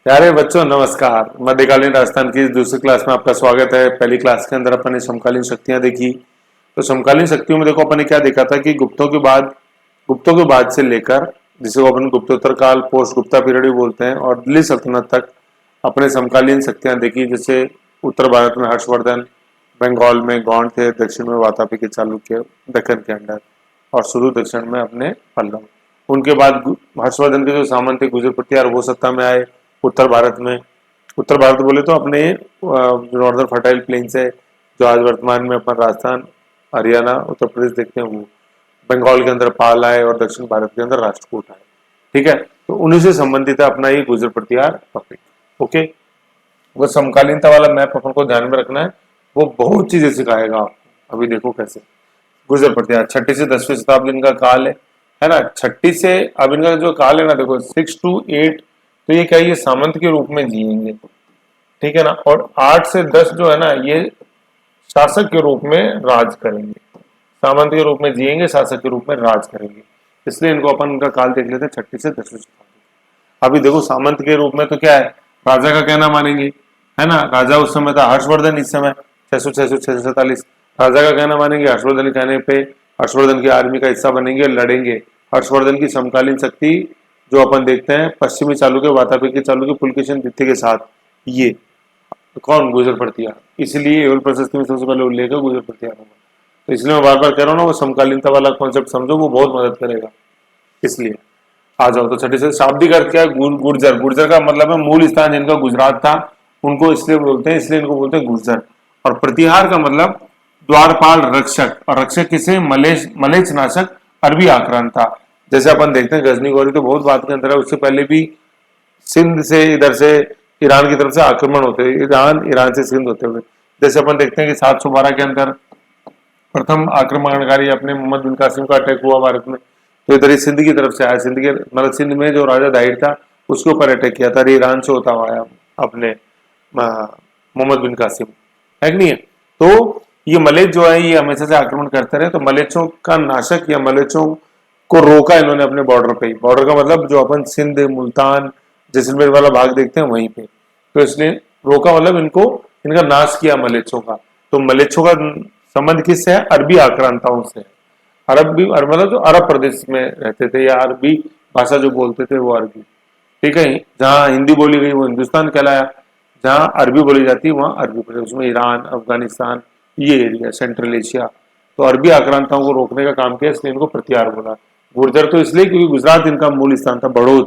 प्यारे बच्चों नमस्कार। मध्यकालीन राजस्थान की दूसरी क्लास में आपका स्वागत है। पहली क्लास के अंदर अपन ने समकालीन शक्तियां देखी। तो समकालीन शक्तियों में देखो अपन ने क्या देखा था कि गुप्तों के बाद से लेकर जिसे को अपन गुप्तोत्तर काल पोस्ट गुप्ता पीरियड भी बोलते हैं और दिल्ली सल्तनत तक अपने समकालीन शक्तियां देखी। जैसे उत्तर भारत में हर्षवर्धन, बंगाल में गौंड थे, दक्षिण में वातापी के चालुक्य, दक्कन के अंदर और शुरू दक्षिण में अपने पल्लव। उनके बाद हर्षवर्धन के जो सामंत थे गुजर प्रत्यार वो सत्ता में आए। उत्तर भारत में, उत्तर भारत बोले तो अपने जो नॉर्दर्न फर्टाइल प्लेन्स है जो आज वर्तमान में अपना राजस्थान, हरियाणा, उत्तर प्रदेश देखते हैं वो। बंगाल के अंदर पाल आए और दक्षिण भारत के अंदर राष्ट्रकूट आए। ठीक है, तो उन्हीं से संबंधित है अपना ये गुजर प्रतिहार टॉपिक। ओके, वो समकालीनता वाला मैप अपन को ध्यान में रखना है, वो बहुत चीजें सिखाएगा आपको। अभी देखो कैसे गुजर प्रतिहार 6वीं से 10वीं शताब्दी इनका काल है ना। 6वीं से अब इनका जो काल है ना, देखो 6 to 8, तो ये क्या, ये सामंत के रूप में जिएंगे। ठीक है ना। और 8 से 10 जो है ना, ये शासक के रूप में राज करेंगे। सामंत के रूप में जिएंगे, शासक के रूप में राज करेंगे। इसलिए इनको अपन इनका काल देख लेते हैं 6वीं से 10वीं शताब्दी। अभी देखो सामंत के रूप में तो क्या है, राजा का कहना मानेंगे, है ना। राजा उस समय था हर्षवर्धन, इस समय 647। राजा का कहना मानेंगे, हर्षवर्धन के कहने पे हर्षवर्धन की आर्मी का हिस्सा बनेंगे, लड़ेंगे। हर्षवर्धन की समकालीन शक्ति जो अपन देखते हैं पश्चिमी चालुक्य, वातापी के चालुक्य, पुलकेशिन द्वितीय के साथ, ये कौन, गुजर प्रतिहार। इसलिए एवल प्रशस्ति में सबसे पहले उल्लेख है गुजर प्रतिहार होगा। तो इसलिए मैं बार बार कह रहा हूँ ना, वो समकालीनता वाला कॉन्सेप्ट समझो, वो बहुत मदद करेगा। इसलिए आ जाओ। तो 6वीं से शाब्दिक अर्थ क्या है, गुर्जर। गुर्जर का मतलब है मूल स्थान जिनका गुजरात था, उनको इसलिए बोलते हैं, इसलिए इनको बोलते हैं गुर्जर। और प्रतिहार का मतलब द्वारपाल, रक्षक। और रक्षक किसे, मलेच नाशक अरबी आक्रांता। जैसे अपन देखते हैं गजनी गौरी तो बहुत बात के अंदर है, उससे पहले भी सिंध से, इधर से ईरान की तरफ से आक्रमण होते हैं, ईरान से सिंध होते हुए। जैसे अपन देखते हैं कि 712 के अंदर प्रथम आक्रमणकारी अपने मोहम्मद बिन कासिम का अटैक हुआ भारत में, तो इधर ही सिंध की तरफ से आया। सिंध के मतलब सिंध में जो राजा दाहिर था उसके ऊपर अटैक किया था, ईरान से होता हुआ आया अपने मोहम्मद बिन कासिम, है कि नहीं है। तो ये मलेच जो है ये हमेशा से आक्रमण करते रहे, तो मलेचों का नाशक या मलेचों को रोका इन्होंने अपने बॉर्डर पे ही। बॉर्डर का मतलब जो अपन सिंध, मुल्तान, जैसलमेर वाला भाग देखते हैं वहीं पे, तो इसलिए रोका मतलब इनको, इनका नाश किया मलेच्छों का। तो मलेच्छों का संबंध किससे है, अरबी आक्रांताओं से। मतलब जो अरब प्रदेश में रहते थे या अरबी भाषा जो बोलते थे वो अरबी। ठीक है, जहाँ हिंदी बोली गई वो हिंदुस्तान कहलाया, जहाँ अरबी बोली जाती है वहाँ अरबी प्रदेश, उसमें ईरान, अफगानिस्तान, ये एरिया सेंट्रल एशिया। तो अरबी आक्रांताओं को रोकने का काम किया, इसलिए इनको प्रतिहार बोला। गुर्जर तो इसलिए क्योंकि गुजरात इनका मूल स्थान था, बड़ोज,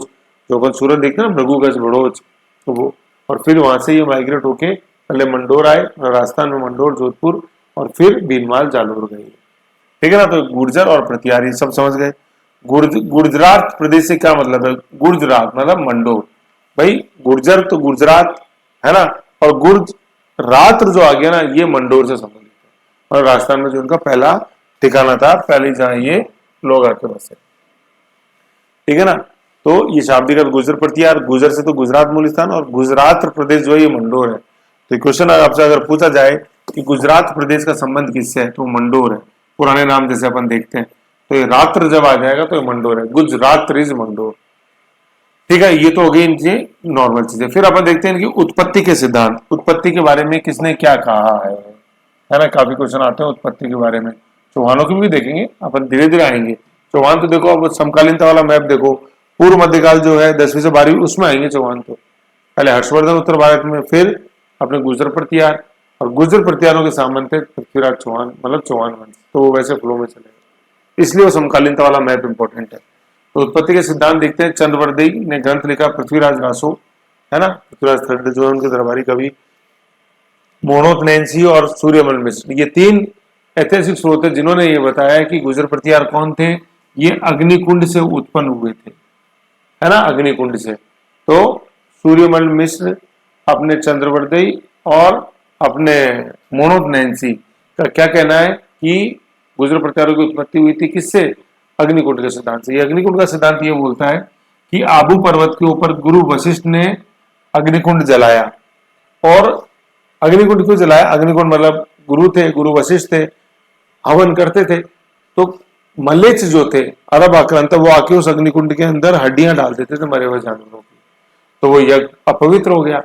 जो अपन सूरत देखते हैं ना, भृगुगज बड़ोज, तो वो। और फिर वहां से ये माइग्रेट होके पहले मंडोर आए, राजस्थान में मंडोर, जोधपुर, और फिर भीनमाल, जालोर गए। ठीक है ना। तो गुर्जर और प्रतिहार ये सब समझ गए। गुजरात प्रदेश से क्या मतलब है, गुजरात मतलब मंडोर। भाई गुर्जर तो गुजरात है ना, और गुजरात जो आ गया ना, ये मंडोर से संबंधित है। और राजस्थान में जो उनका पहला ठिकाना था, पहले जहां ये लोग आके बसे। ठीक है ना। तो ये शाब्दिक अर्थ गुजर प्रतिहार, गुजर से तो गुजरात मूल स्थान, और गुजरात प्रदेश जो है ये मंडोर है। तो क्वेश्चन आपसे अगर पूछा जाए कि गुजरात प्रदेश का संबंध किससे है, तो मंडोर है। पुराने नाम जैसे अपन देखते हैं, तो ये रात्र जब आ जाएगा तो ये मंडोर है, गुजरात रिज मंडोर। ठीक है, ये तो हो गई इनकी नॉर्मल चीजें। फिर अपन देखते हैं इनकी उत्पत्ति के सिद्धांत। उत्पत्ति के बारे में किसने क्या कहा है ना। काफी क्वेश्चन आते हैं उत्पत्ति के बारे में। चौहानों की भी देखेंगे अपन, धीरे धीरे आएंगे। चौहान तो देखो, अब समकालीनता वाला मैप देखो, पूर्व मध्यकाल जो है 10वीं से 12वीं, उसमें आएंगे चौहान। तो पहले हर्षवर्धन उत्तर भारत में, फिर अपने गुजर प्रतिहार, और गुजर प्रतिहारों के सामंत थे पृथ्वीराज चौहान, मतलब चौहान वंश। तो वो वैसे फ्लो में चलेगा, इसलिए वो समकालीनता वाला मैप इंपॉर्टेंट है। तो उत्पत्ति के सिद्धांत देखते हैं। चंद्रवर्दी ने ग्रंथ लिखा, पृथ्वीराज रासो, है ना, पृथ्वीराज थर्ड जो है उनके दरबारी कवि, मोहनोत नैन्सी और सूर्यमल मिश्र, ये 3 ऐतिहासिक स्रोत है जिन्होंने ये बताया कि गुजर प्रतिहार कौन थे, ये अग्निकुंड से उत्पन्न हुए थे, है ना, अग्निकुंड से। तो सूर्यमल मिश्र, अपने चंद्रवर्दी और अपने मोनोत नैन्सी का क्या कहना है कि गुजर प्रतिहारों की उत्पत्ति हुई थी किससे, अग्निकुंड के सिद्धांत से। ये अग्निकुंड का सिद्धांत ये बोलता है कि आबू पर्वत के ऊपर गुरु वशिष्ठ ने अग्निकुंड जलाया। और अग्निकुंड क्यों जलाया, अग्निकुंड मतलब गुरु थे, गुरु वशिष्ठ थे, हवन करते थे। तो मलेच्छ जो थे, अरब आक्रांता, वो आके उस अग्निकुंड के अंदर हड्डियां डाल देते थे मरे हुए जानवरों की। तो वो यज्ञ अपवित्र हो गया।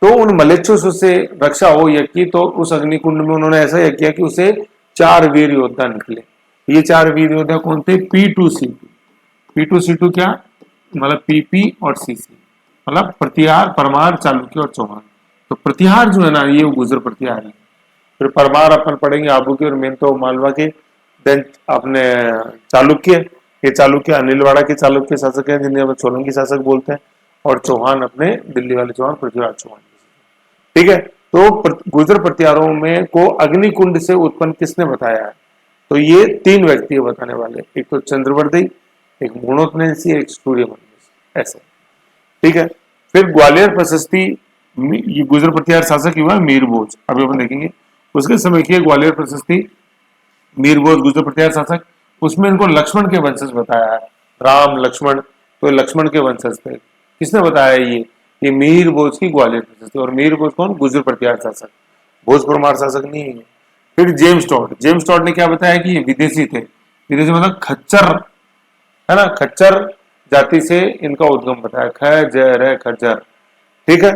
तो उन मलेच्छों से रक्षा हो यज्ञ की, तो उस अग्निकुंड में उन्होंने ऐसा यज्ञ किया कि उसे 4 वीर योद्धा निकले। ये 4 वीर योद्धा कौन थे? P2C2। P2C2 क्या मतलब? PP और CC, मतलब प्रतिहार, परमार, चालुक्य और चौहान। तो प्रतिहार जो है ना, ये गुजर प्रतिहार है। फिर परमार अपन पढ़ेंगे आबू के, और मेन तो मालवा के। देन अपने चालुक्य, ये चालुक्य अनिलवाड़ा के चालुक्य शासक हैं, जिन्हें अब सोलंकी शासक बोलते हैं। और चौहान अपने दिल्ली वाले चौहान, पृथ्वीराज चौहान। ठीक है, तो गुर्जर प्रतिहारों में को अग्निकुंड से उत्पन्न किसने बताया है? तो ये 3 व्यक्ति बताने वाले, एक तो चंद्रवर्ती, एक मूणोत्तनसी, एक सूर्यमंडल, ऐसे। ठीक है, फिर ग्वालियर प्रशस्ति, ये गुजर प्रतिहार शासक हुआ मीर भोज, अभी अपन देखेंगे। उसके समय की ग्वालियर प्रशस्ति, मीर भोज गुजर प्रतिहार शासक। उसमें इनको लक्ष्मण के वंशज बताया है, राम लक्ष्मण, तो लक्ष्मण के वंशज थे। किसने बताया ये मीर भोज की ग्वालियर प्रशस्ति। और मीर भोज कौन? गुजर प्रतिहार शासक, भोज परमार शासक नहीं है। फिर जेम्स टॉड, जेम्स टॉड ने क्या बताया कि ये विदेशी थे। विदेशी मतलब खच्चर, है ना, खच्चर जाति से इनका उद्गम बताया, खजर खच्चर। ठीक है,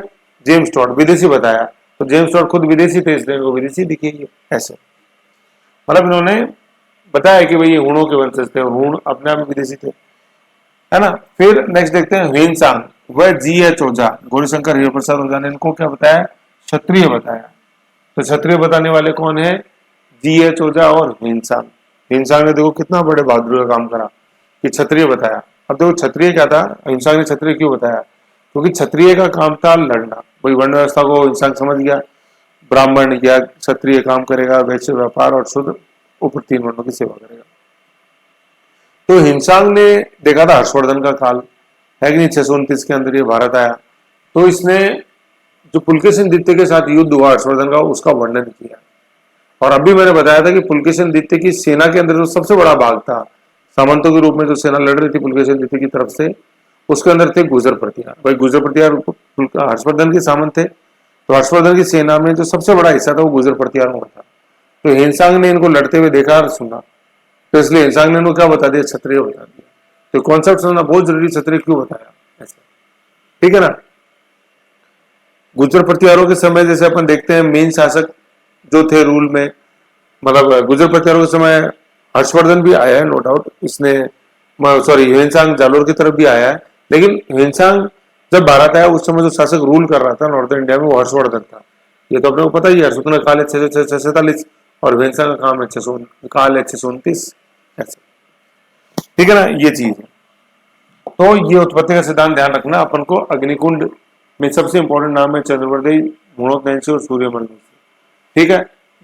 जेम्स टॉड विदेशी बताया। तो जेम्स टॉड खुद विदेशी थे, इसलिए इनको विदेशी दिखेगी ऐसे। मतलब इन्होंने बताया कि भाई ये हूणों के वंशज थे, और हूण अपने आप में विदेशी थे, है ना। फिर नेक्स्ट देखते हैं ह्वेनसांग, वह GH ओझा, गौरीशंकर हरिप्रसाद ओझा ने इनको क्या बताया? क्षत्रिय बताया। तो क्षत्रिय बताने वाले कौन है? GH ओझा और ह्वेनसांग। ह्वेनसांग ने देखो कितना बड़े बहादुरी का काम करा कि क्षत्रिय बताया। अब देखो क्षत्रिय क्या था, ह्वेनसांग ने क्षत्रिय क्यों बताया? क्योंकि क्षत्रिय का काम था लड़ना। वही वर्ण व्यवस्था को इंसान समझ गया, ब्राह्मण या क्षत्रिय काम करेगा, वैश्य व्यापार, और शूद्र ऊपर 3 वर्णों की सेवा करेगा। तो हिंसांग ने देखा था हर्षवर्धन का काल है कि नहीं, 629 के अंदर ये भारत आया। तो इसने जो पुलकेशिन दित्य के साथ युद्ध हुआ हर्षवर्धन का, उसका वर्णन किया। और अभी मैंने बताया था कि पुलकेशिन दित्य की सेना के अंदर जो सबसे बड़ा भाग था, सामंतों के रूप में जो सेना लड़ रही थी पुलकेशिन दित्य की तरफ से, उसके अंदर थे गुजर प्रतिहार। भाई गुजर प्रतिहार हर्षवर्धन के सामंत थे, तो हर्षवर्धन की सेना में जो सबसे बड़ा हिस्सा था वो गुजर प्रतिहारों का था। तो हिंसांग ने इनको लड़ते हुए देखा और सुना, तो इसलिए हिंसांग ने इनको क्या बता दिया? क्षत्रिय बता दिया। तो कॉन्सेप्ट समझना बहुत जरूरी, क्षत्रिय क्यों बताया ऐसा। ठीक है ना। गुजर प्रतिहारों के समय जैसे अपन देखते हैं मेन शासक जो थे रूल में, मतलब गुजर प्रतिहारों के समय हर्षवर्धन भी आया है, नो डाउट। इसने सॉरी ह्वेनसांग जालोर की तरफ भी आया है, लेकिन ह्वेनसांग जब भारत आया उस समय जो शासक रूल कर रहा था नॉर्दर्न इंडिया में, वो हर्षवर्धन था। ये तो अपने को पता ही है। हर्षवर्धन का काल है 647 और ह्वेनसांग का काम है 600 काल है 629 ऐसे। ठीक है ना, ये चीज है। तो ये उत्पत्ति का सिद्धांत ध्यान रखना अपन को। अग्निकुंड में सबसे इंपॉर्टेंट नाम है चंद्रवर्ती, मूणोत्तनसी और सूर्यमंडल। ठीक है,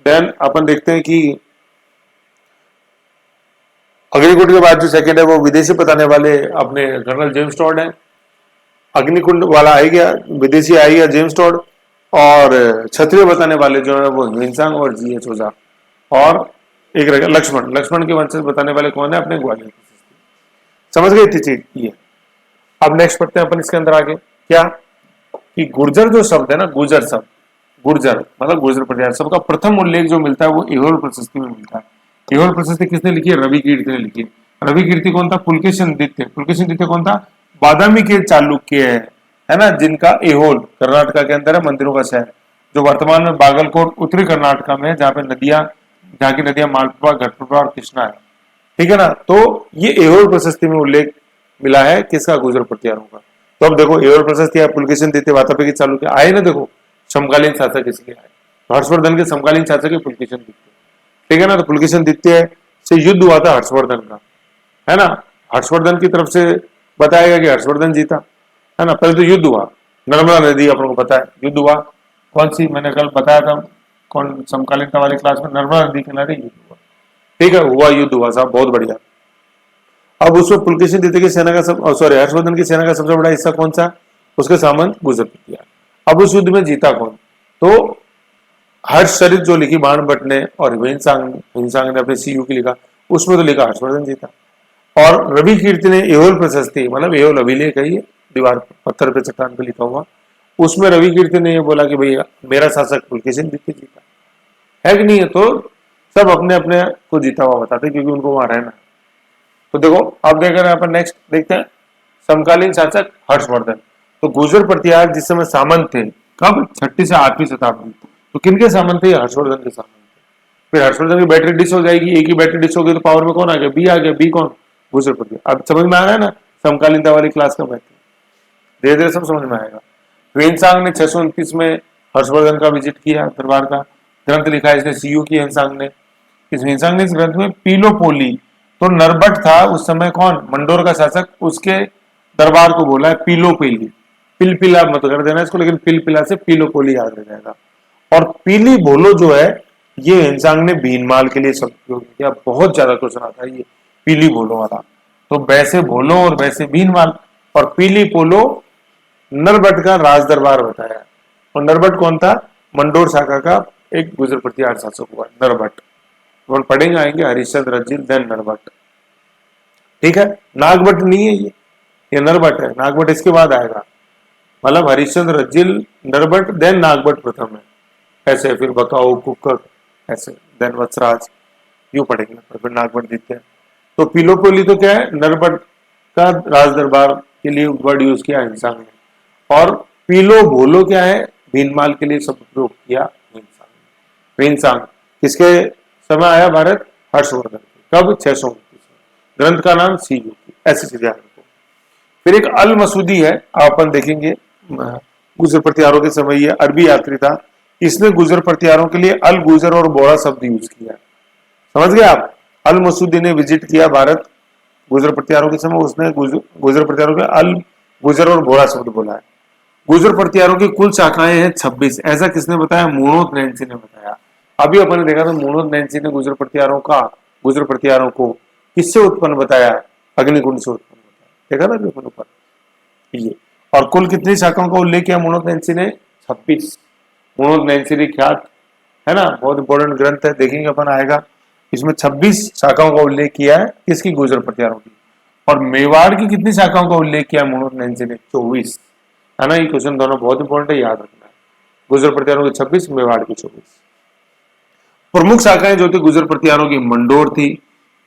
देन अपन देखते हैं कि अग्निकुंड के बाद जो सेकंड है वो विदेशी बताने वाले अपने कर्नल जेम्स टॉड है। अग्निकुंड वाला आ गया, विदेशी आ गया जेम्स टॉड, और क्षत्रिय बताने वाले जो है वो ह्वेनसांग और GH ओझा, और एक रहेगा लक्ष्मण। लक्ष्मण के वंशज बताने वाले कौन है? अपने ग्वालियर। समझ गए इतनी चीज ये। अब नेक्स्ट पढ़ते हैं अपन इसके अंदर आगे क्या, कि गुर्जर जो शब्द है ना, गुर्जर शब्द, गुर्जर मतलब गुर्जर प्रतिहार शब्द का प्रथम उल्लेख जो मिलता है वो ऐहोल प्रशस्ति में मिलता है। ऐहोल प्रशस्ति किसने लिखी है? रवि कीर्ति ने लिखी है। रवि कीर्ति कौन था? पुलकेशिन दित्य। पुलकेशिन दित्य कौन था? बादामी के चालुक्य है ना, जिनका ऐहोल कर्नाटका के अंदर है, मंदिरों का शहर, जो वर्तमान में बागलकोट उत्तरी कर्नाटका में है, जहाँ पे नदियां, जहाँ की नदियां मालपुरा, घटप्रभा और कृष्णा है। ठीक है ना। तो ये ऐहोल प्रशस्ति में उल्लेख मिला है किसका? गुर्जर प्रतिहारों का। तो अब देखो ऐहोल प्रशस्ति है, पुलकेशिन दित्य, वातापी के चालुक्य आए ना, देखो समकालीन शासक इसलिए आए। तो हर्षवर्धन के समकालीन शासक है पुलकेशिन दित्य। ठीक है ना। तो पुलकेशिन दित्य से युद्ध हुआ था हर्षवर्धन का, है ना। हर्षवर्धन की तरफ से बताया गया कि हर्षवर्धन जीता, है ना। पहले तो युद्ध हुआ, नर्मदा नदी अपन को पता है युद्ध हुआ। कौन सी? मैंने कल बताया था, कौन समकालीनता वाली क्लास में, नर्मदा नदी किनारे युद्ध हुआ। ठीक है, हुआ युद्ध हुआ साहब, बहुत बढ़िया। अब उसमें पुलकेशिन दित्य की सेना का सॉरी हर्षवर्धन की सेना का सबसे बड़ा हिस्सा कौन सा? उसके सामंत गुजर प्रतिहार। अब उस युद्ध में जीता कौन? तो हर्षचरित जो लिखी बाण भट्ट ने, और ह्वेनसांग ने अपने CU की लिखा, उसमें तो लिखा हर्षवर्धन जीता। और रवि कीर्ति ने ऐहोल प्रशस्ति, मतलब ऐहोल अभिलेख है ये, दीवार पत्थर पे चट्टान पे लिखा हुआ, उसमें रवि कीर्ति ने ये बोला कि भैया मेरा शासक पुलकेशिन दित्य जीता है कि नहीं है। तो सब अपने अपने को जीता हुआ बताते क्योंकि उनको वहां रहना। तो देखो अब देख रहे हैं अपन, नेक्स्ट देखते हैं समकालीन शासक हर्षवर्धन। तो गुर्जर प्रतिहार जिस समय सामंत थे, कब 6वीं से 8वीं शताब्दी, तो किनके सामंत थे? हर्षवर्धन के सामंत थे। फिर हर्षवर्धन की बैटरी डिश हो जाएगी, एक ही बैटरी डिश होगी तो पावर में कौन आ गया? बी आ गया। बी कौन? गुर्जर प्रतिहार। अब समझ में आ रहा है ना समकालीनता वाली क्लास का मैथड, धीरे धीरे सब समझ में आएगा। ह्वेनसांग ने 629 में हर्षवर्धन का विजिट किया, दरबार का ग्रंथ लिखा है इसने, सीयू की ह्वेनसांग ने। इस ह्वेनसांग ने इस ग्रंथ में पीलोपोली, तो नरबट था उस समय कौन? मंडोर का शासक, उसके दरबार को बोला है पीलोपोली। पिलपिला मत कर देना इसको, लेकिन पिलपिला से पीलोपोली याद रह जाएगा। और पीली भोलो जो है ये ह्वेनसांग ने भीनमाल के लिए शब्द प्रयोग किया। बहुत ज्यादा क्वेश्चन आता है ये पीली भोलो वाला। तो वैसे भोलो और वैसे भीनमाल, और पीली पोलो नरबट का राज दरबार बताया। और नरबट कौन था? मंडोर शाखा का एक गुर्जर प्रतिहार शासक हुआ नरबट। तो पढ़ेंगे आएंगे हरिश्चंद्र रज्जिल देन नरबट, ठीक है। नागभट्ट नहीं है ये नरबट है। नागभट्ट इसके बाद आएगा, मतलब हरिश्चंद्र रज्जिल नरबट देन नागभट्ट प्रथम है, ऐसे फिर बकाऊ कुकर ऐसे देन वत्सराज, यूं पढ़ेंगे फिर नागभट्ट दिखते हैं। तो पीलोपोली तो क्या है? नरबट का राज दरबार के लिए वर्ड यूज किया ह्वेनसांग ने। और पीलो भोलो क्या है? भीनमाल के लिए शब्द प्रयोग किया ह्वेनसांग। किसके समय आया भारत? हर्षवर्धन। कब? 629। ग्रंथ का नाम सीयू, ऐसे चीजें आपको। फिर एक अल मसूदी है, अपन देखेंगे गुर्जर प्रतिहारों के समय ये अरबी यात्री था, इसने गुर्जर प्रतिहारों के लिए अल गुर्जर और बोरा शब्द यूज किया। समझ गए आप? अल मसूदी ने विजिट किया भारत गुर्जर प्रतिहारों के समय, उसने गुर्जर प्रतिहारों के अल गुर्जर और बोरा शब्द बोला है। गुर्जर प्रतिहारों की कुल शाखाएं हैं 26। ऐसा किसने बताया? मुणोत नैन्सी ने बताया। अभी अपन ने देखा था मुणोत नैन्सी ने गुर्जर प्रतिहारों को किससे उत्पन्न बताया? अग्निकुंड से उत्पन्न बताया। देखा था अभी अपन ऊपर ये। और कुल कितनी शाखाओं का उल्लेख किया मुणोत नैन्सी ने? 26। मुणोत नैन्सी ख्यात है ना, बहुत इंपॉर्टेंट ग्रंथ है, देखेंगे अपन आएगा। इसमें 26 शाखाओं का उल्लेख किया है, किसकी? गुर्जर प्रतिहारों की। और मेवाड़ की कितनी शाखाओं का उल्लेख किया मुणोत नैन्सी ने? 24, है ना। ये क्वेश्चन दोनों बहुत इंपॉर्टेंट है, याद रखना है। गुर्जर प्रतिहारों की 26, मेवाड़ की 24। प्रमुख शाखाएं जो थी गुर्जर प्रतिहारों की, मंडोर थी,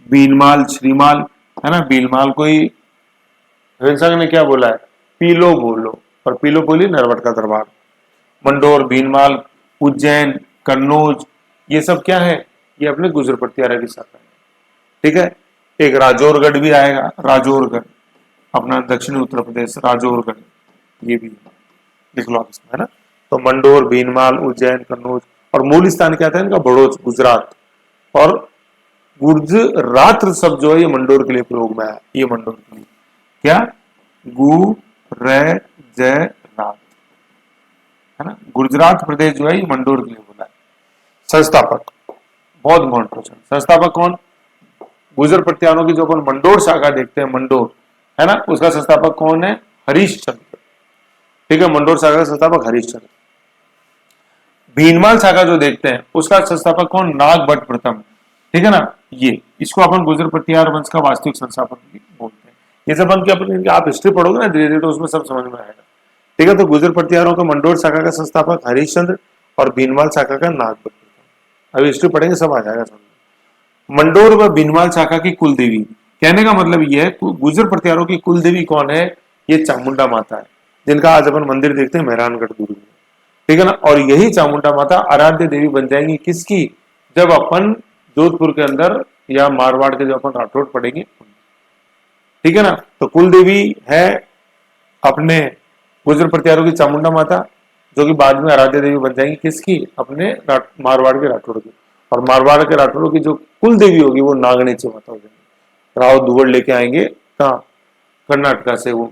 बीनमाल, श्रीमाल, है ना। बीनमाल को ही ह्वेनसांग ने क्या बोला है? पीलो बोलो, और पीलो बोली नरवट का दरबार। मंडोर, बीनमाल, उज्जैन, कन्नौज, ये सब क्या है? ये अपने गुर्जर प्रतिहार की शाखा है, ठीक है। एक राजौरगढ़ भी आएगा, राजौरगढ़ अपना दक्षिणी उत्तर प्रदेश, राजौरगढ़, ये भी लिख लो आप इसमें, है ना। तो मंडोर, भीनमाल, उज्जैन, कन्नौज, और मूल स्थान क्या था इनका? बड़ौच, गुजरात। और गुजरात शब्द जो है ये मंडोर के लिए प्रयोग में आया। ये मंडोर के लिए क्या? गु रे जय रात, है ना। गुजरात प्रदेश जो है ये मंडोर के लिए बोला है। संस्थापक, बहुत इंपॉर्टेंट क्वेश्चन। संस्थापक कौन? गुर्जर प्रतिहारों की जो अपन मंडोर शाखा देखते हैं, मंडोर, है ना, उसका संस्थापक कौन है? हरिश्चंद्र, ठीक है। मंडोर शाखा का संस्थापक हरिश्चंद्र। भीनमाल शाखा जो देखते हैं उसका संस्थापक कौन? नागभट्ट प्रथम, ठीक है ना। ये इसको अपन गुर्जर प्रतिहार वंश का वास्तविक संस्थापक बोलते हैं। ये सब अपन आप हिस्ट्री पढ़ोगे ना धीरे धीरे तो उसमें सब समझ में आएगा, ठीक है। तो गुर्जर प्रतिहारों का मंडोर शाखा का संस्थापक हरिश्चंद्र और भीनमाल शाखा का नागभट्ट प्रथम। अभी हिस्ट्री पढ़ेंगे सब आ जाएगा समझ। मंडोर व भीनमाल शाखा की कुल देवी, कहने का मतलब यह है गुर्जर प्रतिहारों की कुल देवी कौन है? ये चामुंडा माता है, जिनका आज अपन मंदिर देखते हैं मेहरानगढ़ दुर्ग में, ठीक है ना। और यही चामुंडा माता आराध्य देवी बन जाएंगी किसकी? जब अपन जोधपुर के अंदर या मारवाड़ के जो अपन राठौड़ पढ़ेंगे, ठीक है ना। तो कुल देवी है अपने गुर्जर प्रतिहारों की चामुंडा माता, जो कि बाद में आराध्य देवी बन जाएंगी किसकी? अपने मारवाड़ के राठौड़ की। और मारवाड़ के राठौड़ों की जो कुल देवी होगी वो नागणेची माता हो जाएगी। राव दुवड़ लेके आएंगे कहाँ? कर्नाटका से वो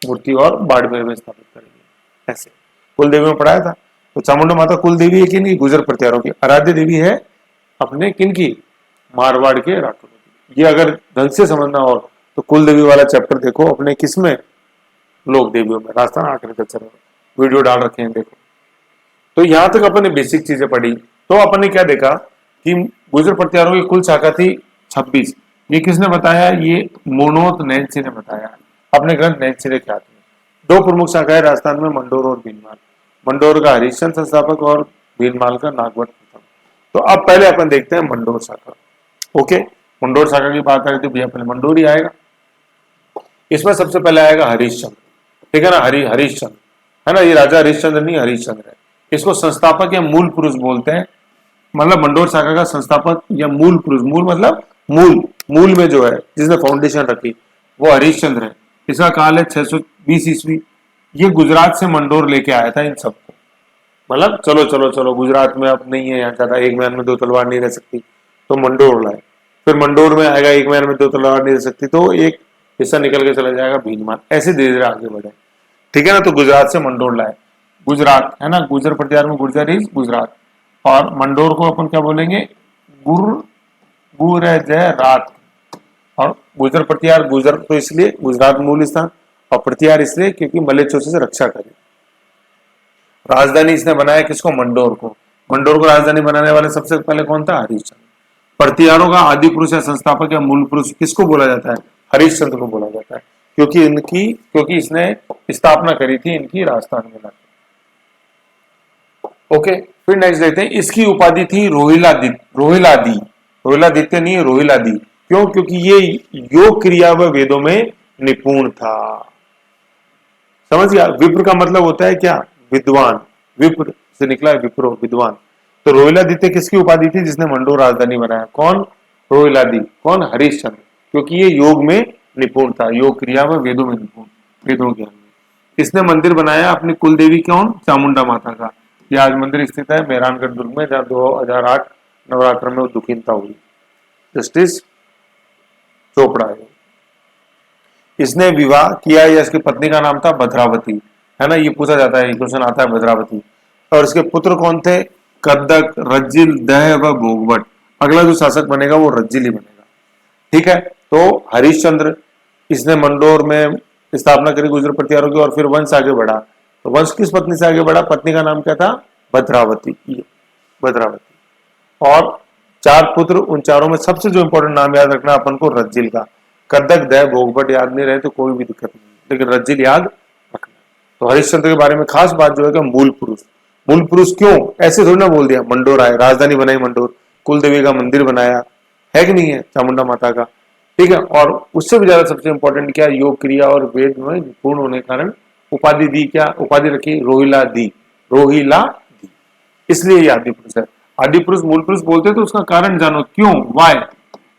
मूर्ति और बाड़मेर में स्थापित करेंगे। ऐसे कुल देवी में पढ़ाया था। तो चामुंडा माता कुल देवी है किनकी? गुर्जर प्रतिहारों की। आराध्य देवी है अपने किनकी? मारवाड़ के राठौड़ों की। ये अगर ढंग से समझना हो तो कुल देवी वाला चैप्टर देखो अपने किसमें? लोक देवियों में, राजस्थान आर्किटेक्चर में वीडियो डाल रखे हैं, देखो। तो यहां तक अपन ने बेसिक चीजें पढ़ी। तो अपन ने क्या देखा कि गुर्जर प्रतिहारों की कुल शाखा थी 26। ये किसने बताया? ये मुणोत नैन्सी ने बताया अपने ग्रंथ नैन्सी के ख्यात में। दो प्रमुख शाखाएं राजस्थान में, मंडोर और भीनमाल। मंडोर का हरिश्चंद्र संस्थापक और भीनमाल का नागभट्ट प्रथम। तो अब पहले अपन देखते हैं मंडोर शाखा। ओके, मंडोर शाखा की बात करें तो भैया पहले मंडोर ही आएगा। इसमें सबसे पहले आएगा हरिश्चंद्र। ठीक है ना, हरिश्चंद्र, है ना, ये राजा हरिश्चंद्र नहीं हरिश्चंद्र है। इसको संस्थापक या मूल पुरुष बोलते हैं, मतलब मंडोर शाखा का संस्थापक या मूल पुरुष, मूल मतलब मूल में जो है जिसने फाउंडेशन रखी वो हरिश्चंद्र है। इसका काल है 620 ईस्वी। ये गुजरात से मंडोर लेके आया था इन सबको, मतलब चलो चलो चलो गुजरात में अब नहीं है यहाँ ज्यादा, एक मैन में दो तलवार नहीं रह सकती तो मंडोर लाए, फिर मंडोर में आएगा एक मैन में दो तलवार नहीं रह सकती तो एक हिस्सा निकल के चला जाएगा भीनमाल, ऐसे धीरे धीरे आगे बढ़े, ठीक है ना। तो गुजरात से मंडोर लाए, गुजरात है ना, गुजर प्रतिहार में गुर्जर इज गुजरात, और मंडोर को अपन क्या बोलेंगे, गुजरात, और गुजर प्रतिहार, गुजर तो इसलिए गुजरात मूल स्थान, और प्रतिहार इसलिए क्योंकि मलेच्छों से रक्षा करे। राजधानी इसने बनाया किसको, मंडोर को। मंडोर को राजधानी बनाने वाले सबसे पहले कौन था, हरिश्चंद्र। प्रतिहारों का आदि पुरुष या संस्थापक या मूल पुरुष किसको बोला जाता है, हरिश्चंद्र को बोला जाता है, क्योंकि इसने स्थापना करी थी इनकी राजस्थान में लाके। ओके, फिर नेक्स्ट देखते हैं, इसकी उपाधि थी रोहिलादित्य नहीं रोहिलादि। क्यों, क्योंकि ये योग क्रिया व वेदों में निपुण था। समझ गया, विप्र का मतलब होता है क्या, विद्वान, विप्र से निकला है विप्रो, विद्वान। तो रोहिलादित्य किसकी उपाधि थी, जिसने मंडोर राजधानी बनाया, कौन, रोहिलादि, कौन, हरिश्चंद्र, क्योंकि ये योग में निपुण था, योग क्रिया व वेदों में निपुण, वेदों ज्ञान में। इसने मंदिर बनाया अपनी कुल देवी कौन, चामुंडा माता का। यह आज मंदिर स्थित है मेहरानगढ़ दुर्ग में, जहाँ 2008 नवरात्र में दुखीनता हुई, जस्टिस चोपड़ा है। इसने विवाह किया या इसकी पत्नी का नाम था भद्रावती, है ना, ये पूछा जाता है, क्वेश्चन आता है भद्रावती। और इसके पुत्र कौन थे, कद्दक, रज्जिल, दह व भोगवट। अगला जो शासक बनेगा वो रज्जिल ही बनेगा, ठीक है। तो हरिश्चंद्र, इसने मंडोर में स्थापना करी गुजर प्रतिहारों की, और फिर वंश आगे बढ़ा। तो वंश किस पत्नी से आगे बढ़ा, पत्नी का नाम क्या था, भद्रावती, भद्रावती। और 4 पुत्र, उन चारों में सबसे जो इंपॉर्टेंट नाम याद रखना अपन को, रज्जिल का। कद्दक, दह, भोगवट याद नहीं रहे तो कोई भी दिक्कत नहीं, लेकिन रज्जिल याद रखना। तो हरिश्चंद्र के बारे में खास बात जो है कि मूल पुरुष क्यों, ऐसे थोड़ी ना बोल दिया, मंडोर आए, राजधानी बनाई मंडोर, कुल देवी का मंदिर बनाया, है कि नहीं है, चामुंडा माता का, ठीक है। और उससे भी ज्यादा सबसे इंपॉर्टेंट क्या, योग क्रिया और वेद में निपुण होने के कारण उपाधि दी, क्या उपाधि रखी, रोहिलादि, इसलिए ये आदि पुरुष है। आदि पुरुष मूल पुरुष बोलते तो उसका कारण जानो, क्यों, वाई,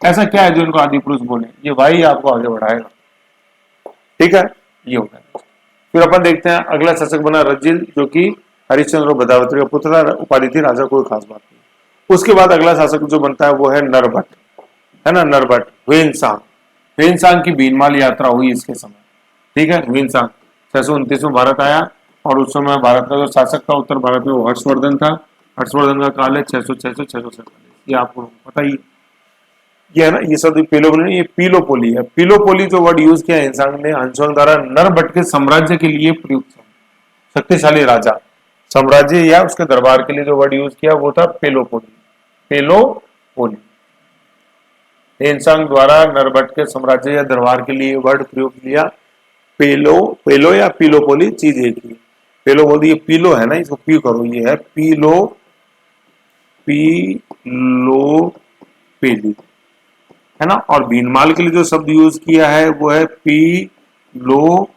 ऐसा क्या है जो इनको आदि पुरुष बोले, ये वाई आपको आगे बढ़ाएगा, ठीक है, ये होता है। फिर अपन देखते हैं अगला शासक बना रज्जिल, जो कि हरिश्चंद्र और भद्रावती का पुत्र था, उपाधि थी राजा, कोई खास बात नहीं। उसके बाद अगला शासक जो बनता है वो है नरभट्ट, है ना, नरभट्ट, ह्वेनसांग की बीनमाल यात्रा हुई इसके समय, ठीक है। ह्वेनसांग 629 में भारत आया, और उस समय भारत का जो शासक था उत्तर भारत में वो हर्षवर्धन था। हर्षवर्धन का काल है 600-647, ये आपको पता ही, ये है ना, ये सब पेलोपोली, ये पीलोपोली है। पीलोपोली जो वर्ड यूज किया इंसान ने हंसवंग द्वारा नरभट्ट के साम्राज्य के लिए प्रयुक्त, शक्तिशाली राजा, साम्राज्य या उसके दरबार के लिए जो वर्ड यूज किया वो था पेलोपोली। इंसान द्वारा नरभट्ट के साम्राज्य या दरबार के लिए वर्ड प्रयोग किया पेलो या पीलोपोली, चीज एक ही। पेलो बोल दिए, पीलो है ना, इसको पी करो, ये है पीलोपेली, है ना। और बीनमाल के लिए जो शब्द यूज किया है वो है पीलो,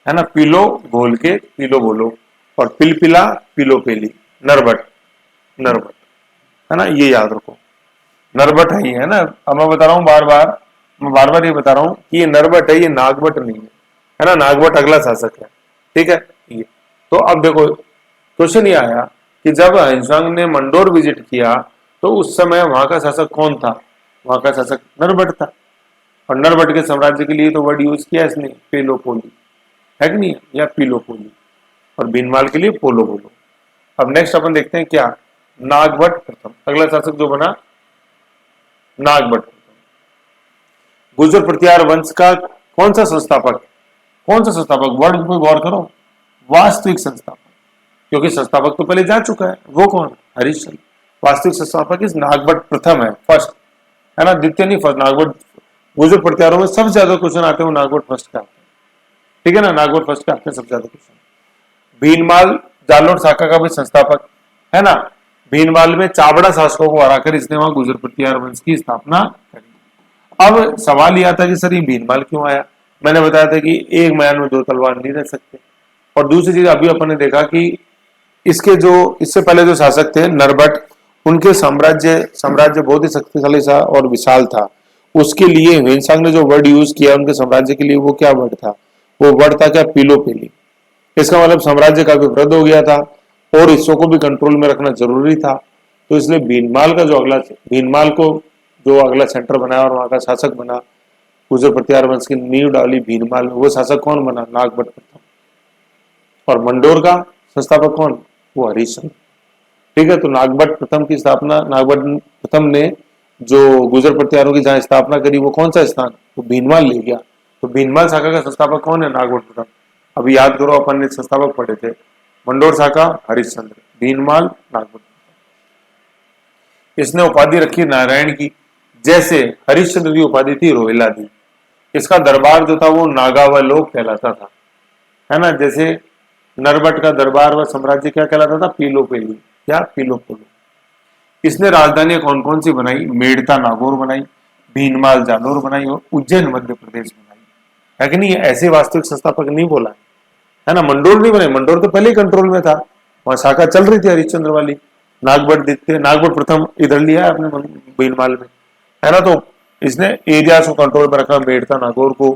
है ना, पीलो घोल के पीलो बोलो, और पिलपिला पीलोपेली, नरभट्ट, है ना, ये याद रखो, नरभट्ट है ना। अब मैं बता रहा हूँ बार बार ये बता रहा हूँ कि ये नरभट्ट है, ये नागभट्ट नहीं है ना, नागभट्ट अगला शासक है, ठीक है। ये तो अब देखो क्वेश्चन ये आया कि जब हिंसांग ने मंडोर विजिट किया तो उस समय वहां का शासक कौन था, वहां का शासक नरभट्ट था, और नरभट्ट के साम्राज्य के लिए तो वर्ड यूज किया इसने पेलोपोली, है कि नहीं, या पीलोपोली, और बीनमाल के लिए पोलो बोलो। अब नेक्स्ट अपन देखते हैं क्या, नागभट्ट प्रथम, अगला शासक जो बना नागभट्ट प्रथम। गुर्जर प्रतिहार वंश का कौन सा संस्थापक, वर्ड पे गौर करो, वास्तविक संस्थापक, क्योंकि संस्थापक तो पहले जा चुका है, वो कौन, हरिश्चंद्र। वास्तविक संस्थापक इस नागभट्ट प्रथम है, फर्स्ट, है ना, द्वितीय नहीं, फर्स्ट। नागभट्ट गुर्जर प्रतिहारों में सबसे ज्यादा क्वेश्चन आते हैं, नागभट्ट फर्स्ट का आते हैं, ठीक है ना, नागभट्ट फर्स्ट का आते हैं सबसे ज्यादा क्वेश्चन। भीनमाल जालोर शाखा का भी संस्थापक, है ना, भीनमाल में चावड़ा शासकों को हराकर इसने वहां गुर्जर प्रतिहार वंश की स्थापना करी। अब सवाल यह था कि सर ये भीनमाल क्यों आया, मैंने बताया था कि एक मैदान में दो तलवार नहीं रह सकते। और दूसरी चीज अभी अपन ने देखा कि इसके जो इससे पहले जो शासक थे नरभट्ट, उनके साम्राज्य साम्राज्य बहुत ही शक्तिशाली था और विशाल था। उसके लिए ह्वेनसांग ने जो वर्ड यूज किया उनके साम्राज्य के लिए, वो क्या वर्ड था? वो वर्ड था क्या? पीलोपेली। इसका मतलब साम्राज्य काफी वृद्ध हो गया था और हिस्सों को भी कंट्रोल में रखना जरूरी था। तो इसलिए भीनमाल का जो अगला भीनमाल को जो अगला सेंटर बनाया और वहां का शासक बना, गुर्जर प्रतिहार वंश की नींव डाली भीनमाल में। वो शासक कौन बना? नागभट्ट प्रथम। और मंडोर का संस्थापक कौन? वो हरिश्चंद्र। ठीक है, तो नागभट्ट प्रथम की स्थापना, नागभट्ट प्रथम ने जो गुर्जर प्रतिहारों की जहां स्थापना करी, वो कौन सा स्थान? वो भीनमाल ले गया। तो भीनमाल शाखा का संस्थापक कौन है? नागभट्ट प्रथम। अभी याद करो, अपन ने संस्थापक पढ़े थे। मंडोर शाखा हरिश्चंद्र, भीनमाल नागभट्ट। इसने उपाधि रखी नारायण की, जैसे हरिश्चंद्र की उपाधि थी रोहिलादी। इसका दरबार जो था वो नागावलोक कहलाता था, है ना। जैसे नरभट्ट का दरबार व साम्राज्य क्या कहलाता था? पीलोपेली या पीलोपोलो। इसने राजधानियां कौन कौन सी बनाई? मेड़ता नागौर बनाई, भीनमाल जालोर बनाई और उज्जैन मध्य प्रदेश बनाई। है कि नहीं? ऐसे वास्तविक संस्थापक नहीं बोला है ना। मंडोर नहीं बने, मंडोर तो पहले ही कंट्रोल में था, वहां शाखा चल रही थी हरिश्चंद्र वाली। नागभट्ट दिखते, नागभट्ट प्रथम इधर लिया है अपने भीनमाल में, है ना। तो इसने एरिया को कंट्रोल में रखा, मेड़ता नागौर को,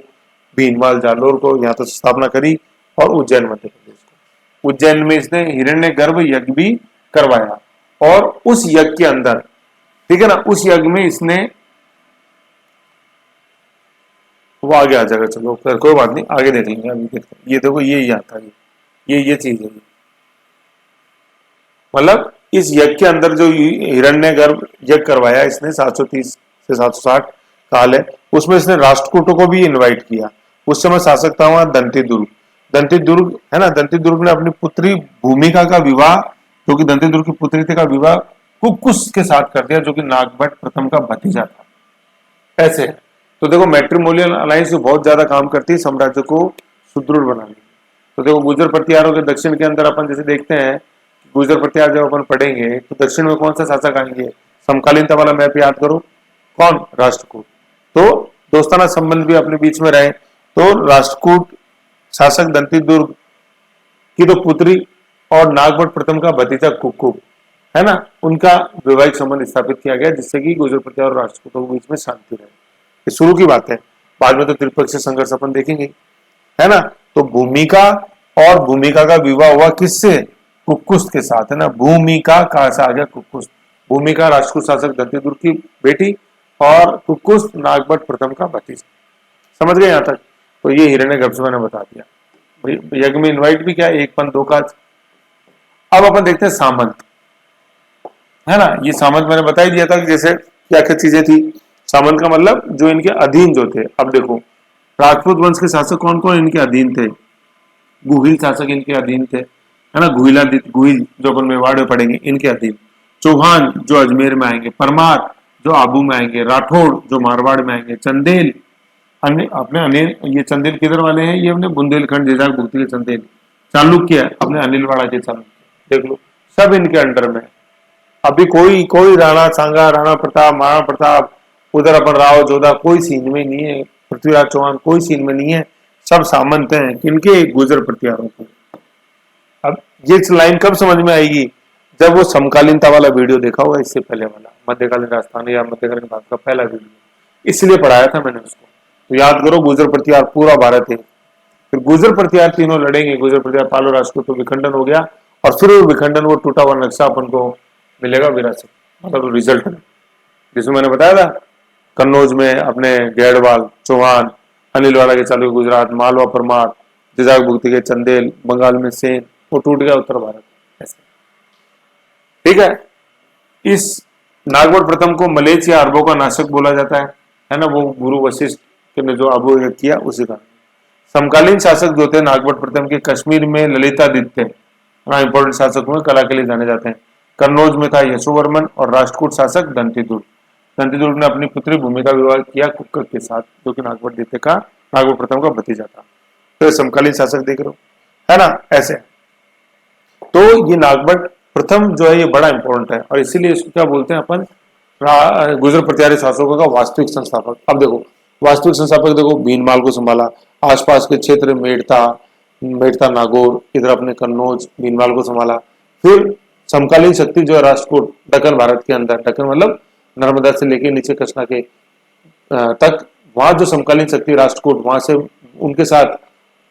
भीनमाल जालोर को, यहाँ तो स्थापना करी, और उज्जैन मध्य प्रदेश को। उज्जैन में इसने हिरण्यगर्भ यज्ञ भी करवाया, और उस यज्ञ के अंदर, ठीक है ना, उस यज्ञ में इसने, वो आगे आ जाएगा, चलो फिर कोई बात नहीं, आगे देख लेंगे। अभी देखते हैं, ये देखो ये आता है, ये चीज है। मतलब इस यज्ञ के अंदर जो हिरण्यगर्भ यज्ञ करवाया इसने 730 से 760 काल है, उसमें इसने राष्ट्रकूटों को भी इनवाइट किया। उस समय शासक था वहां दंतीदुर्ग। दंतीदुर्ग है ना, दंतीदुर्ग ने अपनी पुत्री भूमिका का विवाह, जो कि दंतीदुर्ग की पुत्री थी, का विवाह कुकुस के साथ कर दिया, जो कि नागभट्ट प्रथम का भतीजा था। ऐसे है। तो देखो मैट्रिमोनियल अलायंस बहुत ज्यादा काम करती है साम्राज्य को सुदृढ़ बनाने में। तो देखो गुर्जर प्रतिहारों के दक्षिण के अंदर अपन जैसे देखते हैं, गुर्जर प्रतिहार जब अपन पढ़ेंगे तो दक्षिण में कौन सा शासक आएंगे? समकालीनता वाला मैप याद करो, कौन? राष्ट्रकूट। तो दोस्ताना संबंध भी अपने बीच में रहे, तो राष्ट्रकूट शासक दंतीदुर्ग की तो पुत्री और नागभट्ट प्रथम का भतीजा कुक्कुट, है ना, उनका वैवाहिक संबंध स्थापित किया गया, जिससे कि गुर्जर प्रतिहार और राष्ट्रकूटों के बीच में शांति रहे। ये शुरू की बात है, बाद में तो त्रिपक्षीय संघर्ष अपन देखेंगे, है ना। तो भूमिका और भूमिका का विवाह हुआ किससे? कुकुस्त के साथ, है ना। भूमिका कहां से आ गया? कुकुस्त। भूमिका राष्ट्रकूट शासक दंतीदुर्ग की बेटी और कुकुस्त नागभट्ट प्रथम का भतीजा। समझ गए यहां तक? तो ये हिरण्यगर्भ से मैंने बता दिया। यज्ञ में इनवाइट भी क्या है? एक पंथ दो काज। अब अपन देखते हैं सामंत, है ना। ये सामंत मैंने बता ही दिया था कि जैसे क्या क्या चीजें थी। सामंत का मतलब जो इनके अधीन जो थे। अब देखो राजपूत वंश के शासक कौन कौन इनके अधीन थे? गुहिल शासक इनके अधीन थे, है ना। गुहिल जो अपन मेवाड़ में पढ़ेंगे, इनके अधीन। चौहान जो अजमेर में आएंगे, परमार जो आबू में आएंगे, राठौड़ जो मारवाड़ में आएंगे, चंदेल अपने अनिल, ये चंदेल किधर वाले हैं? ये अपने बुंदेलखंड जेजाक भुक्ति के चंदेल। चालुक्य अपने अनिलवाड़ा के चालुक्य, देख लो सब इनके अंडर में। अभी कोई कोई राणा सांगा, राणा प्रताप, महाराणा प्रताप, उधर अपन राव जोधा, कोई सीन में नहीं है। पृथ्वीराज चौहान कोई सीन में नहीं है, सब सामंत हैं किनके? गुर्जर प्रतिहारों को। अब ये लाइन कब समझ में आएगी? जब वो समकालीनता वाला वीडियो देखा होगा, इससे पहले वाला मध्यकालीन राजस्थान या मध्यकालीन भारत का पहला वीडियो, इसलिए पढ़ाया था मैंने उसको। तो याद करो गुर्जर प्रतिहार पूरा भारत है, फिर गुर्जर प्रतिहार तीनों लड़ेंगे। गुर्जर प्रतिहार पालो राष्ट्र तो विखंडन हो गया, और फिर वो विखंडन, वो टूटा हुआ नक्शा अपन को मिलेगा विरासत, मतलब रिजल्ट में, जिसमें मैंने बताया था कन्नौज में अपने गैड़वाल, चौहान, अनिलवाड़ा के चालुक्य गुजरात, मालवा परमार, जेजाक भुक्ति के चंदेल, बंगाल में सेन, वो टूट गया उत्तर भारत। ऐसे ठीक है। इस नागभट्ट प्रथम को मलेच्छ या अरबों का नाशक बोला जाता है ना। वो गुरु वशिष्ठ ने जो अबू किया उसी का। समकालीन शासक जो थे नागभट्ट प्रथम के, कश्मीर में ललितादित्य, इंपॉर्टेंट शासक हुए, कला के लिए जाने जाते हैं। कन्नौज में था यशोवर्मन, और राष्ट्रकूट शासक दंतीदुर्ग। दंतीदुर्ग ने अपनी पुत्री भूमि का विवाह किया कुक्कुट के साथ, जो कि नागभट्ट द्वितीय का, नागभट्ट प्रथम का भतीजा था। तो समकालीन शासक देख रहे हो, है ना, ऐसे। तो ये नागभट्ट प्रथम जो है ये बड़ा इंपॉर्टेंट है, और इसीलिए इसको क्या बोलते हैं अपन? गुर्जर प्रतिहारी शासकों का वास्तविक संस्थापक। अब देखो वास्तविक संस्थापक देखो भीनमाल को संभाला, आसपास के क्षेत्र मेड़ता नागौर, इधर अपने कन्नौज, भीनमाल को संभाला। फिर समकालीन शक्ति जो है राष्ट्रकूट, दक्कन भारत के अंदर, दक्कन मतलब नर्मदा से लेके नीचे कृष्णा के तक, वहां जो समकालीन शक्ति राष्ट्रकूट, वहां से उनके साथ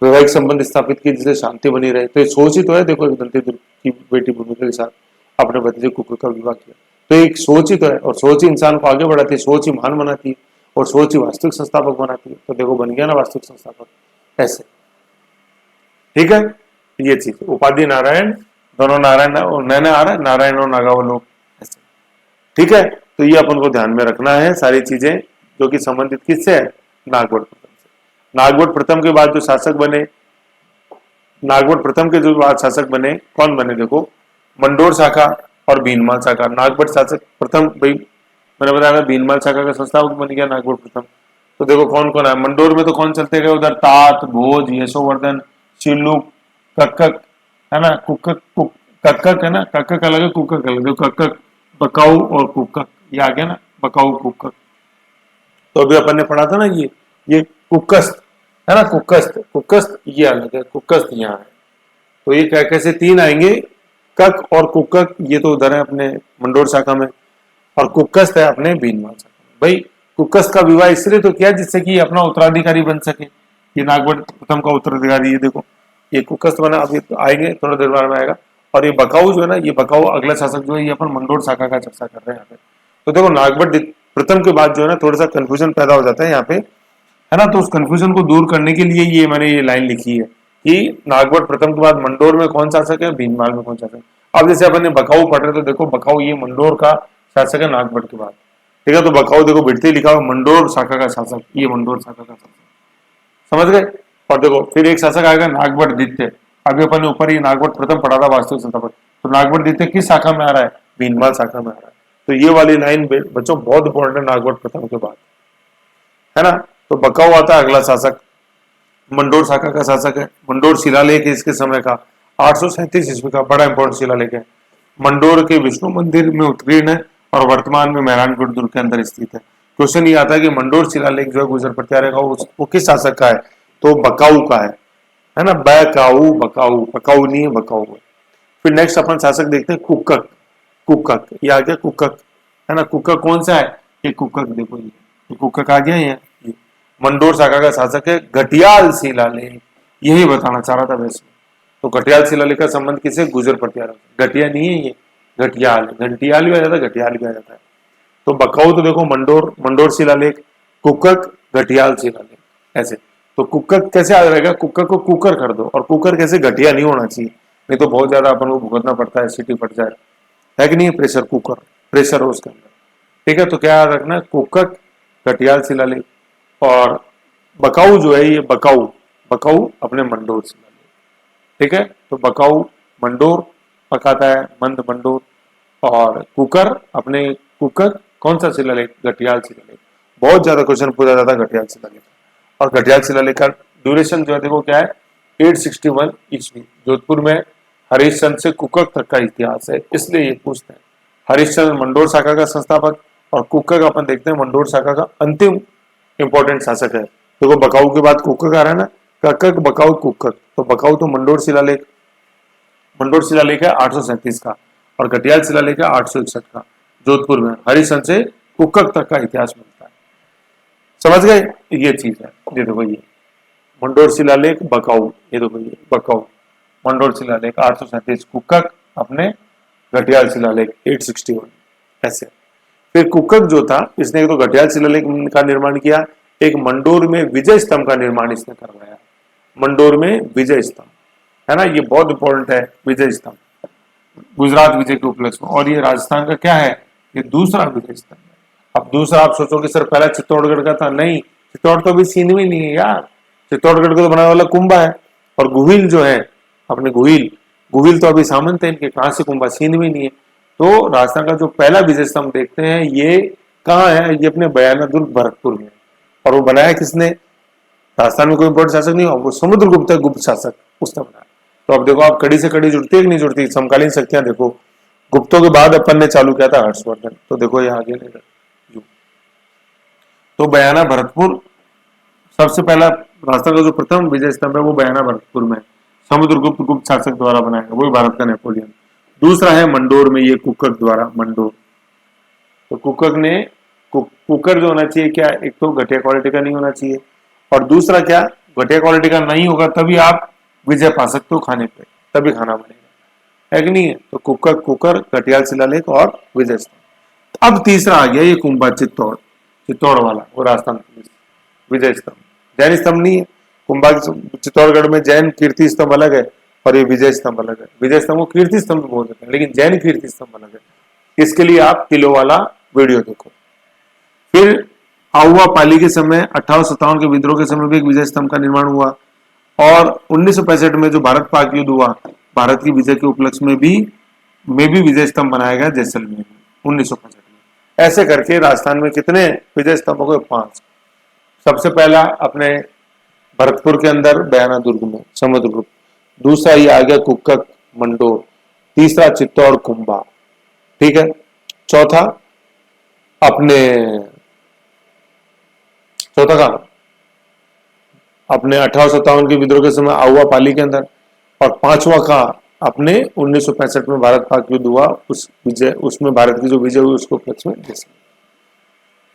वैवाहिक संबंध स्थापित किए जिससे शांति बनी रहे। तो ये सोच ही तो है, देखो एक दंती की बेटी भूमिका के साथ अपने भतीजे कुकुर का विवाह किया, तो एक सोच ही तो है, और सोच ही इंसान को आगे बढ़ाती है, सोच ही महान बनाती है, और सोच ही वास्तविक संस्थापक बनाती है। तो देखो बन गया ना वास्तविक संस्थापक, ऐसे। ठीक है, ये चीज उपाधि नारायण, दोनों नारायण और नैना आ रहा है, नारायण और नागावलोक, ऐसे। ठीक है, तो ये अपन को ध्यान में रखना है सारी चीजें, जो कि संबंधित किससे है, नागवट प्रथम से। नागवट प्रथम के बाद जो शासक बने, नागवट प्रथम के जो बाद शासक बने, कौन बने, देखो मंडोर शाखा और भीनमाल शाखा। नागवट शासक प्रथम, भाई मैंने बताया भीनमाल शाखा का संस्थापक बन गया नागवट प्रथम। तो देखो कौन कौन है, मंडोर में तो कौन चलते गए उधर, तात, भोज, यशोवर्धन, चिल्लुक, कक्कक, है ना, कक्कक है ना, कक्कक अलग है, कुक्कक अलग है, कक्कक, बकाऊ और कुक्कक, ये आ गया ना, बकाऊ कुक्कक। तो अभी अपन ने पढ़ा था ना, ये कुक्कस्त है ना, कुक्कस्त ये अलग है, कुक्कस्त यहाँ है। तो ये कैसे तीन आएंगे, कक और कुक्कक, ये तो उधर है अपने मंडोर शाखा में, और कुक्कस्त है अपने भीनमाल शाखा में। भाई कुक्कस्त का विवाह इसलिए तो किया जिससे कि अपना उत्तराधिकारी बन सके, ये नागवट प्रथम का उत्तराधिकारी, ये देखो ये कुक्कस्त बना, अभी आएंगे थोड़ा देर बाद में आएगा। और ये बकाऊ जो है ना, ये बकाऊ अगला शासक जो है, ये अपन मंडोर शाखा का चर्चा कर रहे हैं यहाँ पे। तो देखो नागवट प्रथम के बाद जो है ना, थोड़ा सा कंफ्यूजन पैदा हो जाता है यहाँ पे, है ना। तो उस कंफ्यूजन को दूर करने के लिए ये मैंने ये लाइन लिखी है कि नागवट प्रथम के बाद मंडोर में कौन शासक है, भीनमाल में कौन शासक है। अब जैसे अपन ने बकाऊ पढ़ रहे, तो देखो बकाऊ ये मंडोर का शासक है नागवट के बाद, ठीक है। तो बकाऊ देखो बिड़ती लिखा हुआ, मंडोर शाखा का शासक, ये मंडोर शाखा का शासक, समझ गए। और देखो फिर एक शासक आएगा नागवट द्वितीय, अभी अपन ने ऊपर ये नागवट प्रथम पढ़ा था वास्तविक संस्थापक, तो नागवट द्वितीय किस शाखा में आ रहा है, भीनमाल शाखा में आ रहा है। तो ये वाली लाइन बच्चों बहुत इंपॉर्टेंट है, नागवट प्रथम के बाद, है ना। तो बकाऊ आता है अगला शासक, मंडोर शाखा का शासक है। मंडोर शिलालेख है इसके समय का, 837 ईस्वी का, बड़ा इंपॉर्टेंट शिलालेख है। मंडोर के विष्णु मंदिर में उत्कीर्ण है और वर्तमान में मेहरानगढ़ दुर्ग के अंदर स्थित है। क्वेश्चन ये आता है कि मंडोर शिलालेख जो है गुजर प्रत्यारे का, वो किस शासक का है, तो बकाऊ का है ना, बकाऊ, बकाऊ नहीं है, बकाऊ है। फिर नेक्स्ट अपन शासक देखते हैं कुक्कक, ये आ गया कुक्कक, है ना। कुक्कक कौन सा है, ये कुक्कक, देखो ये कुक्कक आ गया, ये मंडोर शाखा का शासक है। घटियाल शिलालेख, यही बताना चाह रहा था वैसे। तो घटियाल शिलालेख का संबंध किसे, गुजर प्रत्यारा, घटिया नहीं है ये, घटियाल, घंटियाल भी आ जाता है, घटियाल भी आ जाता है। तो बकाऊ तो देखो मंडोर शिलालेख, कुक्कक घटियाल शिलालेख, ऐसे। तो कुक्कक कैसे आ जाएगा, कुक्कक को कुकर कर दो, और कुकर कैसे, घटिया नहीं होना चाहिए, नहीं तो बहुत ज्यादा अपन को भुगतना पड़ता है, सीटी फट जाए, है कि नहीं, प्रेशर कुकर, प्रेशर हो उसके अंदर, ठीक है। तो क्या याद रखना है, कुक्कक घटियाल शिलालेख, और बकाऊ जो है ये बकाऊ अपने मंडोर शिलालेख, ठीक है। तो बकाऊ मंडोर पकाता है, मंद मंडोर, और कुकर अपने कुकर कौन सा शिलालेख, घटियाल शिलालेख। बहुत ज्यादा क्वेश्चन पूछा जाता है घटियाल शिलालेख, और घटियाल शिलालेख का ड्यूरेशन जो है देखो क्या है, 861 ईस्वी। जोधपुर में हरिश्चंद्र से कुकक तक का इतिहास है, इसलिए ये पूछते हैं। हरिश्चंद्र मंडोर शाखा का संस्थापक, और कुकक अपन देखते हैं मंडोर शाखा का अंतिम इंपॉर्टेंट शासक है। देखो बकाऊ के बाद कुकक आ रहा है ना, कक्कक, बकाऊ, कुकक। तो बकाऊ तो मंडोर शिलालेख है 837 का, और घटियाल शिलालेख है 861 का, जोधपुर में हरिश्चंद्र से कुकक तक का इतिहास मिलता है, समझ गए। ये चीज है, ये देखो ये मंडोर शिलालेख बकाऊ, ये देखो ये बकाऊ मंडोर शिलालेख 837, कुकक अपने घटियाल शिलालेख 861, ऐसे। फिर कुकक जो था, इसने तो घटियाल शिलालेख का निर्माण किया, एक मंडोर में विजय स्तंभ का निर्माण इसने करवाया। मंडोर में विजय स्तंभ, है ना, ये बहुत इंपॉर्टेंट है, विजय स्तंभ, गुजरात विजय के उपलक्ष्य में। और ये राजस्थान का क्या है, ये दूसरा विजय स्तंभ है। अब दूसरा आप सोचोगे सर पहला चित्तौड़गढ़ का था, नहीं, चित्तौड़ तो अभी सीन में नहीं है यार, चित्तौड़गढ़ को तो बनाने वाला कुंभा है, और गुहिल जो है अपने गुहिल तो अभी सामंत है इनके, कहां से कुंभा, सीन में नहीं है। तो राजस्थान का जो पहला विजय स्तंभ देखते हैं, ये कहाँ है, ये अपने बयाना दुर्ग भरतपुर में, और वो बनाया किसने, राजस्थान में कोई इंपॉर्टेंट शासक नहीं, वो समुद्रगुप्त है, गुप्त शासक, उसने बनाया। तो अब देखो आप कड़ी से कड़ी जुड़ती है कि नहीं जुड़ती, समकालीन शक्तियां देखो, गुप्तों के बाद अपन ने चालू किया था हर्षवर्धन, तो देखो ये आगे तो बयाना भरतपुर सबसे पहला राजस्थान का जो प्रथम विजय स्तंभ है वो बयाना भरतपुर में, समुद्रगुप्त गुप्त शासक द्वारा बनाया गया, वही भारत का नेपोलियन। दूसरा है मंडोर में, ये कुकक द्वारा, मंडोर। तो कुकक ने कुकर जो होना चाहिए क्या, एक तो घटिया क्वालिटी का नहीं होना चाहिए, और दूसरा क्या, घटिया क्वालिटी का नहीं होगा तभी आप विजय पा सकते हो खाने पे, तभी खाना बनेगा, है कि नहीं है। तो कुकर कुकर घटियाल शिलालेख और विजय स्तंभ। अब तीसरा आ गया ये कुंभा चित्तौड़, चित्तौड़ वाला, वो राजस्थान विजय स्तंभ। जैन स्तंभ नहीं है, कुंभा चित्तौड़गढ़ में जैन कीर्ति स्तंभ अलग है और ये विजय स्तंभ अलग है। विजय स्तंभ को कीर्ति स्तंभ बोल देते हैं, लेकिन जैन कीर्ति स्तंभ अलग है। इसके लिए आप किलो वाला वीडियो देखो। फिर आउवा पाली के समय 1857 के विद्रोह के समय भी एक विजय स्तंभ का निर्माण हुआ, और 1965 में जो भारत पाक युद्ध हुआ, भारत की विजय के उपलक्ष्य में भी विजय स्तंभ बनाया गया जैसलमेर में 1965 में। ऐसे करके राजस्थान में कितने विजय स्तंभ हो गए, 5। सबसे पहला अपने भरतपुर के अंदर बयाना दुर्ग में समुद्रगुप्त, दूसरा ये आ गया कुक्कक मंडोर, तीसरा चित्तौड़ कुंभा, ठीक है। चौथा का अपने 1857 के विद्रोह के समय आउवा पाली के अंदर, और पांचवा का अपने 1965 में भारत पाक युद्ध हुआ, उस विजय, उसमें भारत की जो विजय हुई उसको उपलक्ष्य में जैसलमेर।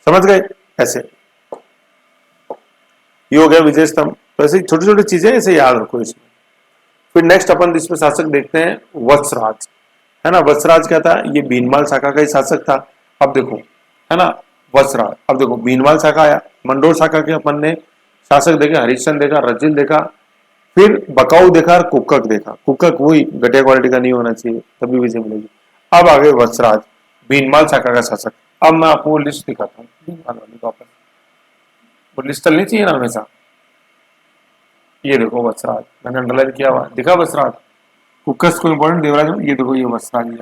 समझ गए, ऐसे ये हो गया विजय स्तंभ। तो ऐसी छोटी छोटी चीजें ऐसे याद रखो इसमें। फिर नेक्स्ट अपन इसमें शासक देखते हैं वत्सराज, है ना। वत्सराज क्या था, ये भीनमाल शाखा का ही शासक था। अब देखो, है ना, वत्सराज। अब देखो भीनमाल शाखा आया, मंडोर शाखा के अपन ने शासक देखे, हरिश्चंद्र देखा, रजिल देखा, फिर बकाऊ देखा और कुक्कक देखा। कुक्कक वही घटिया क्वालिटी का नहीं होना चाहिए, तभी विजय मिलेगी। अब आगे वत्सराज, भीनमाल शाखा का शासक। अब मैं आपको वो लिस्ट दिखाता हूँ, भीनमाल वाली वापस, वो लिस्ट चलनी चाहिए ना हमेशा। ये देखो वत्सराज, मैंने अंडरलाइन किया हुआ, दिखा वत्सराज, कुक्कस को इंपॉर्टेंट देवराज, ये देखो ये वत्सराज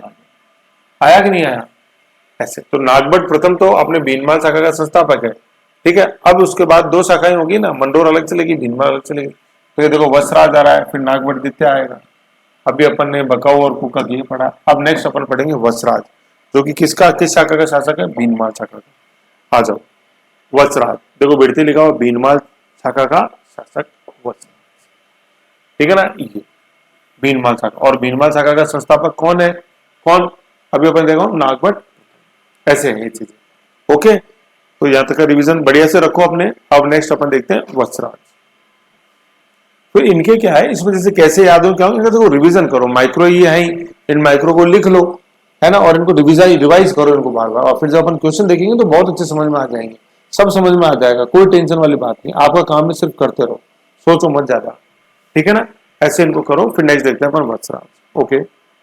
आया कि नहीं आया, ऐसे। तो नागभट्ट प्रथम तो अपने भीनमाल शाखा का संस्थापक है, ठीक है। अब उसके बाद 2 शाखाएं होगी ना, मंडोर अलग चलेगी, भीनमाल अलग चलेगी। तो ये देखो वत्सराज आ रहा है, फिर नागभट्ट द्वितीय आएगा। अभी अपन ने बकाऊ और कुक्कक ये पढ़ा। अब नेक्स्ट अपन पढ़ेंगे वत्सराज, जो कि किस शाखा का शासक है, भीनमाल शाखा का। आ जाओ वत्सराज, देखो बिड़ती लिखा हुआ, भीनमाल शाखा का शासक वत्सराज, ठीक है ना। ये भीनमाल शाखा, और भीनमाल शाखा का संस्थापक कौन है, कौन, अभी अपन देखो नागभट्ट, ऐसे है ये चीजें, ओके। तो यहां तक का रिवीजन बढ़िया से रखो अपने। अब नेक्स्ट अपन देखते हैं वत्सराज। फिर इनके क्या है, इसमें जैसे कैसे याद हो क्या हो, देखो रिवीजन करो, माइक्रो ये है, इन माइक्रो को लिख लो, है ना, और इनको रिवाइज करो इनको बार बार, और फिर जब अपन क्वेश्चन देखेंगे तो बहुत अच्छे समझ में आ जाएंगे, सब समझ में आ जाएगा, कोई टेंशन वाली बात नहीं। आपका काम है सिर्फ करते रहो, सोचो मत ज्यादा, ठीक है ना। ऐसे इनको करो। फिर नेक्स्ट देखते हैं अपन वत्सराज, ओके।